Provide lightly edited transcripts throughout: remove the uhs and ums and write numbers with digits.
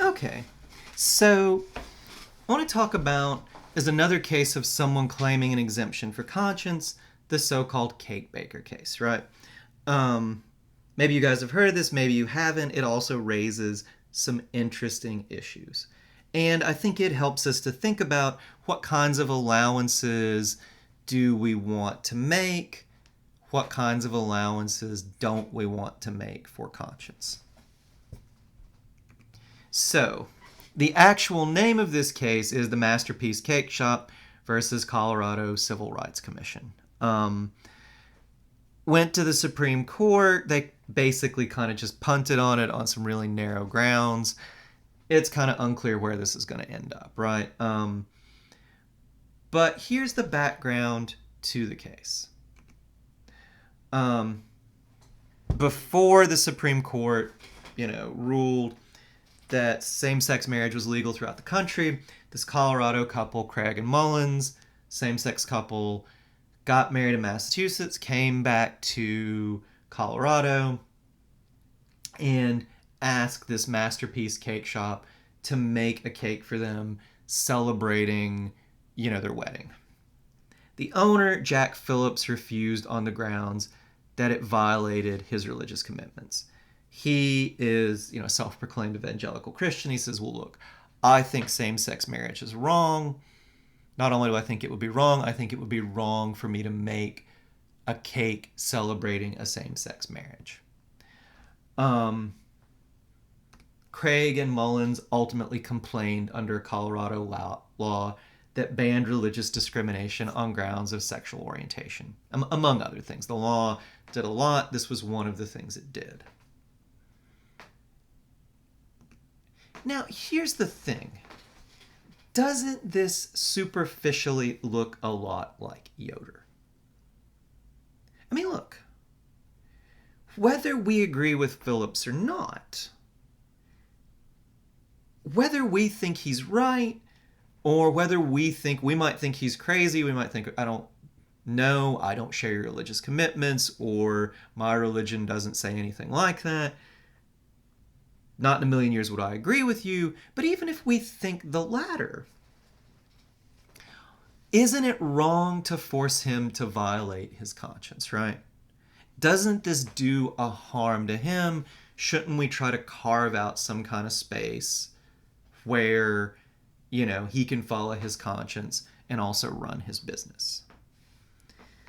Okay. So, I want to talk about is another case of someone claiming an exemption for conscience, the so-called cake baker case, right? Um, Maybe you guys have heard of this, maybe you haven't. It also raises some interesting issues. And I think it helps us to think about what kinds of allowances do we want to make, what kinds of allowances don't we want to make for conscience. So, the actual name of this case is the Masterpiece Cake Shop versus Colorado Civil Rights Commission. Went to the Supreme Court. They basically kind of just punted on it on some really narrow grounds. It's kind of unclear where this is going to end up, right? But here's the background to the case. Before the Supreme Court, ruled that same-sex marriage was legal throughout the country, this Colorado couple, Craig and Mullins, same-sex couple, got married in Massachusetts, came back to Colorado, and asked this Masterpiece Cake Shop to make a cake for them celebrating, their wedding. The owner, Jack Phillips, refused on the grounds that it violated his religious commitments. He is, a self-proclaimed evangelical Christian. He says, well, look, I think same-sex marriage is wrong. Not only do I think it would be wrong, I think it would be wrong for me to make a cake celebrating a same-sex marriage. Craig and Mullins ultimately complained under Colorado law that banned religious discrimination on grounds of sexual orientation, among other things. The law did a lot. This was one of the things it did. Now, here's the thing. Doesn't this superficially look a lot like Yoder? I mean, look. Whether we agree with Phillips or not, whether we think he's right, or whether we might think he's crazy, we might think, I don't know, I don't share your religious commitments, or my religion doesn't say anything like that. Not in a million years would I agree with you, but even if we think the latter, isn't it wrong to force him to violate his conscience, right? Doesn't this do a harm to him? Shouldn't we try to carve out some kind of space where, he can follow his conscience and also run his business?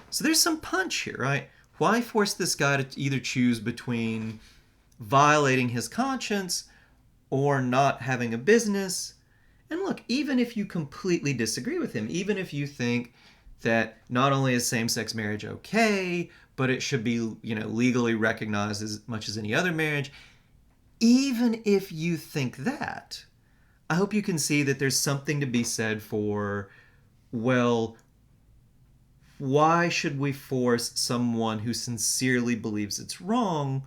So there's some punch here, right? Why force this guy to either choose between violating his conscience or not having a business? And look, even if you completely disagree with him, even if you think that not only is same-sex marriage okay, but it should be, legally recognized as much as any other marriage, even if you think that, I hope you can see that there's something to be said for, well, why should we force someone who sincerely believes it's wrong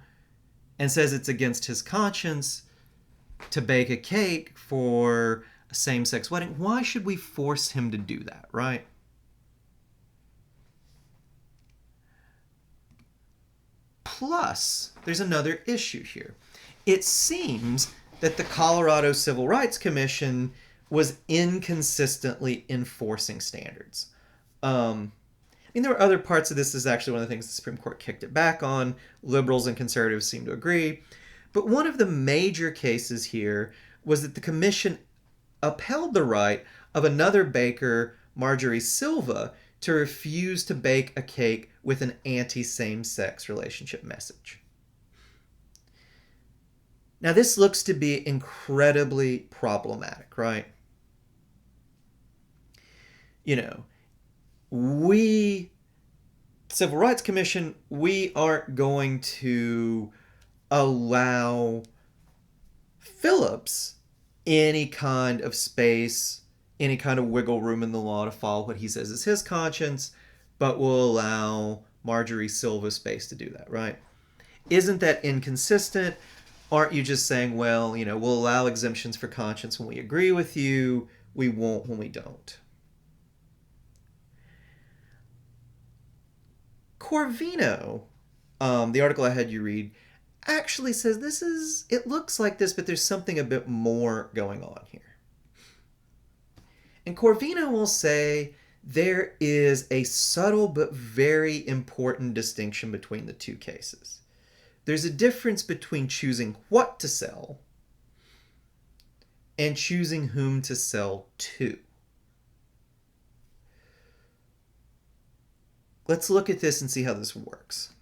and says it's against his conscience to bake a cake for a same-sex wedding? Why should we force him to do that, right? Plus, there's another issue here. It seems that the Colorado Civil Rights Commission was inconsistently enforcing standards. There were other parts of this. This is actually one of the things the Supreme Court kicked it back on. Liberals and conservatives seem to agree. But one of the major cases here was that the commission upheld the right of another baker, Marjorie Silva, to refuse to bake a cake with an anti-same-sex relationship message. Now, this looks to be incredibly problematic, right? We, Civil Rights Commission, we aren't going to allow Phillips any kind of space, any kind of wiggle room in the law to follow what he says is his conscience, but will allow Marjorie Silva space to do that, right? Isn't that inconsistent? Aren't you just saying, well, we'll allow exemptions for conscience when we agree with you, we won't when we don't? Corvino, the article I had you read, actually says it looks like this, but there's something a bit more going on here. And Corvino will say there is a subtle but very important distinction between the two cases. There's a difference between choosing what to sell and choosing whom to sell to. Let's look at this and see how this works.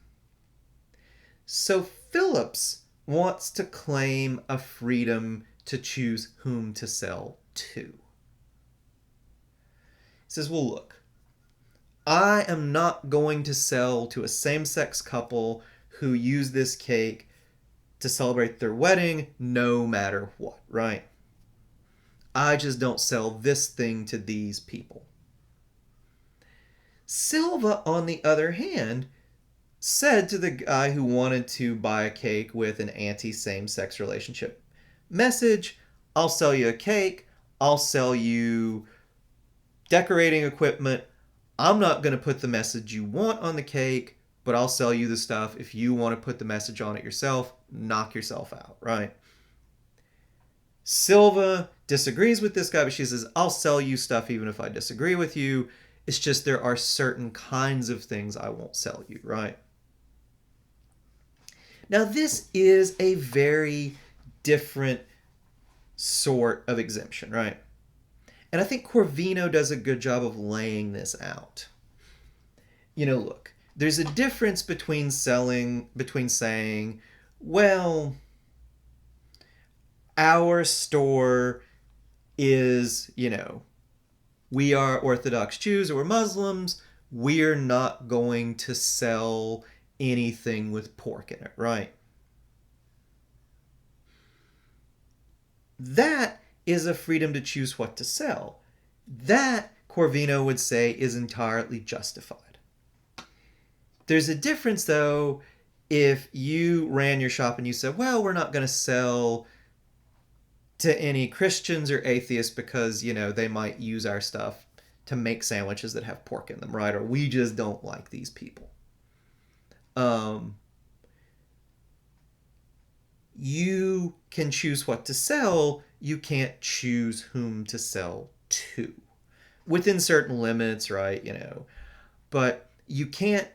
So Phillips wants to claim a freedom to choose whom to sell to. He says, well, look, I am not going to sell to a same-sex couple who use this cake to celebrate their wedding no matter what, right? I just don't sell this thing to these people. Silva, on the other hand, said to the guy who wanted to buy a cake with an anti-same-sex relationship message, I'll sell you a cake, I'll sell you decorating equipment. I'm not going to put the message you want on the cake, but I'll sell you the stuff. If you want to put the message on it yourself, knock yourself out, right? Silva disagrees with this guy, but she says, I'll sell you stuff even if I disagree with you. It's just there are certain kinds of things I won't sell you, right? Now, this is a very different sort of exemption, right? And I think Corvino does a good job of laying this out. Look, there's a difference between saying, well, our store is, we are Orthodox Jews or we're Muslims, we're not going to sell anything with pork in it, right? That is a freedom to choose what to sell. That, Corvino would say, is entirely justified. There's a difference, though, if you ran your shop and you said, well, we're not going to sell to any Christians or atheists because, they might use our stuff to make sandwiches that have pork in them, right? Or we just don't like these people. You can choose what to sell. You can't choose whom to sell to. Within certain limits, right? But you can't.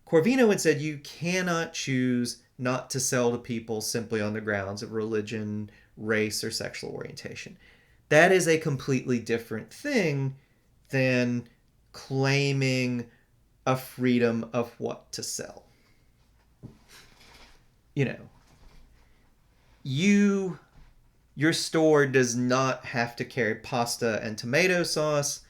Corvino had said you cannot choose not to sell to people simply on the grounds of religion, race, or sexual orientation. That is a completely different thing than claiming a freedom of what to sell. Your store does not have to carry pasta and tomato sauce.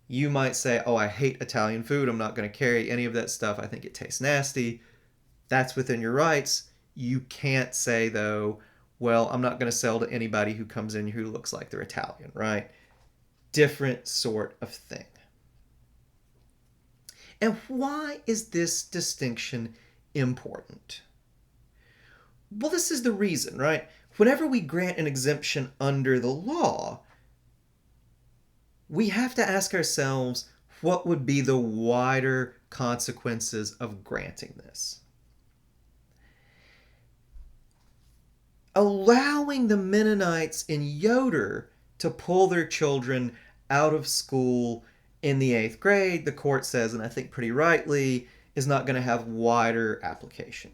You might say, oh, I hate Italian food. I'm not going to carry any of that stuff. I think it tastes nasty. That's within your rights. You can't say, though, well, I'm not going to sell to anybody who comes in who looks like they're Italian, right? Different sort of thing. And why is this distinction important? Well, this is the reason, right? Whenever we grant an exemption under the law, we have to ask ourselves what would be the wider consequences of granting this. Allowing the Mennonites in Yoder to pull their children out of school in the 8th grade, the court says, and I think pretty rightly, is not going to have wider application.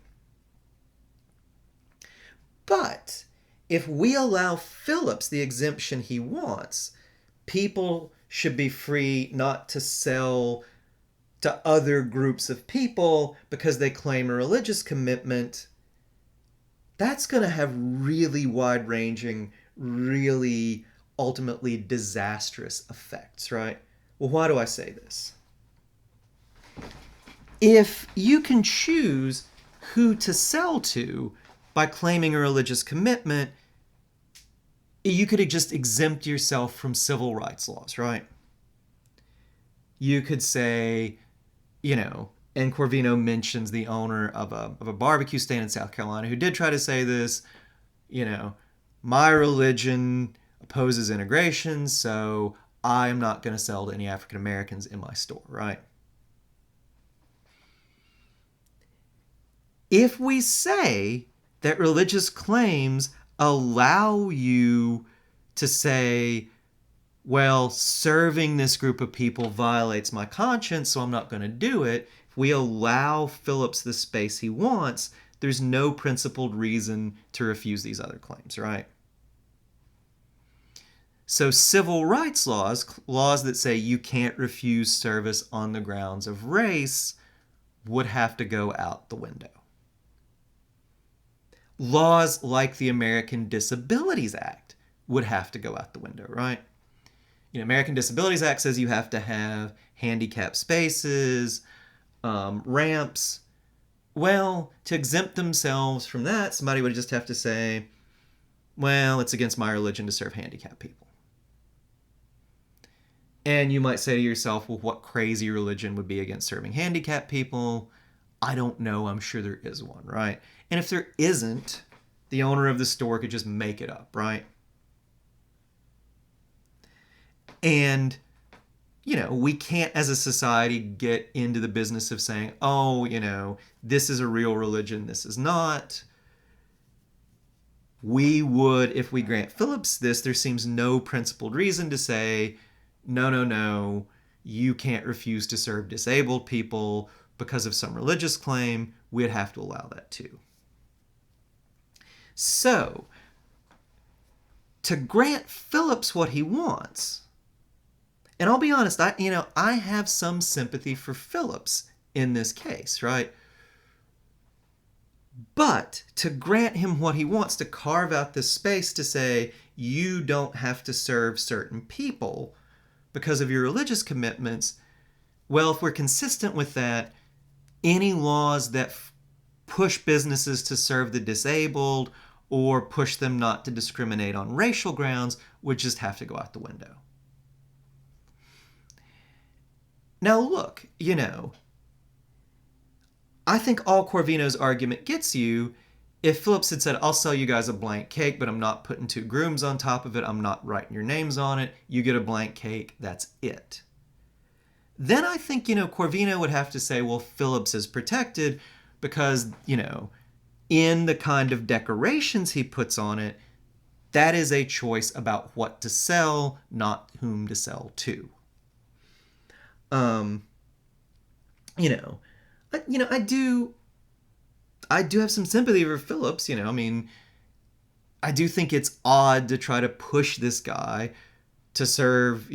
But if we allow Phillips the exemption he wants, people should be free not to sell to other groups of people because they claim a religious commitment. That's going to have really wide-ranging, really ultimately disastrous effects, right? Well, why do I say this? If you can choose who to sell to by claiming a religious commitment, you could just exempt yourself from civil rights laws, right? You could say, and Corvino mentions the owner of a barbecue stand in South Carolina who did try to say this, my religion opposes integration, so I'm not going to sell to any African Americans in my store, right? If we say that religious claims allow you to say, well, serving this group of people violates my conscience, so I'm not going to do it. If we allow Phillips the space he wants, there's no principled reason to refuse these other claims, right? So civil rights laws, laws that say you can't refuse service on the grounds of race, would have to go out the window. Laws like the American Disabilities Act would have to go out the window, right? American Disabilities Act says you have to have handicap spaces, ramps. Well, to exempt themselves from that, somebody would just have to say, well, it's against my religion to serve handicapped people. And you might say to yourself, well, what crazy religion would be against serving handicapped people? I don't know. I'm sure there is one, right? And if there isn't, the owner of the store could just make it up, right? And, we can't as a society get into the business of saying, oh, this is a real religion, this is not. We would, if we grant Phillips this, there seems no principled reason to say, no, you can't refuse to serve disabled people because of some religious claim. We'd have to allow that too. So, to grant Phillips what he wants, and I'll be honest, I have some sympathy for Phillips in this case, right? But to grant him what he wants, to carve out this space to say, you don't have to serve certain people because of your religious commitments, well, if we're consistent with that, any laws that push businesses to serve the disabled or push them not to discriminate on racial grounds would just have to go out the window. Now look, I think all Corvino's argument gets you if Phillips had said, I'll sell you guys a blank cake, but I'm not putting two grooms on top of it, I'm not writing your names on it, you get a blank cake, that's it. Then I think, Corvino would have to say, well, Phillips is protected because, in the kind of decorations he puts on it, that is a choice about what to sell, not whom to sell to. I do have some sympathy for Phillips, I do think it's odd to try to push this guy to serve,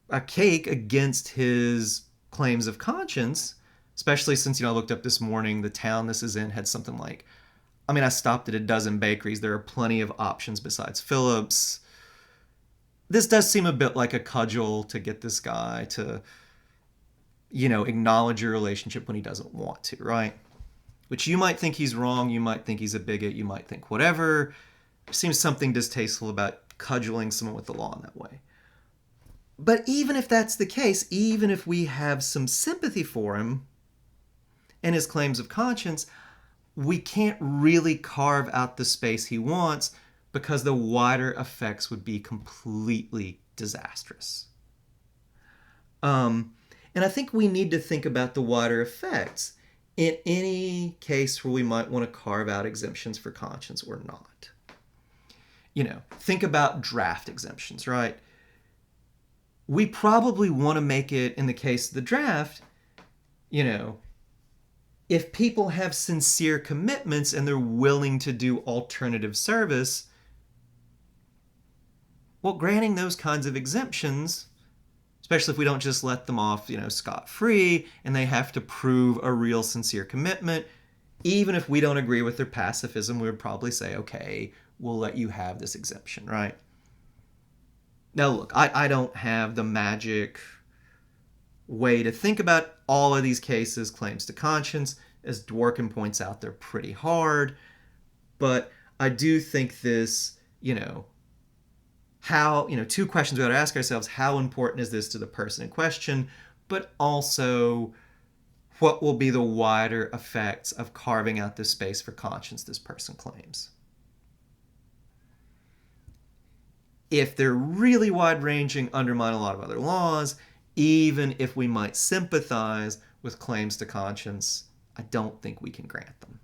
a cake against his claims of conscience, especially since, I looked up this morning, the town this is in had something like, I stopped at a dozen bakeries. There are plenty of options besides Phillips. This does seem a bit like a cudgel to get this guy to, acknowledge your relationship when he doesn't want to, right? Which you might think he's wrong, you might think he's a bigot, you might think whatever. There seems something distasteful about cudgeling someone with the law in that way. But even if that's the case, even if we have some sympathy for him and his claims of conscience, we can't really carve out the space he wants because the wider effects would be completely disastrous. And I think we need to think about the wider effects in any case where we might want to carve out exemptions for conscience or not. Think about draft exemptions, right? We probably want to make it, in the case of the draft, if people have sincere commitments and they're willing to do alternative service, well, granting those kinds of exemptions, especially if we don't just let them off, scot-free, and they have to prove a real sincere commitment, even if we don't agree with their pacifism, we would probably say, okay, we'll let you have this exemption, right? Now, look, I don't have the magic way to think about all of these cases, claims to conscience. As Dworkin points out, they're pretty hard. But I do think this, two questions we ought to ask ourselves: how important is this to the person in question? But also, what will be the wider effects of carving out this space for conscience this person claims? If they're really wide-ranging, undermine a lot of other laws, even if we might sympathize with claims to conscience, I don't think we can grant them.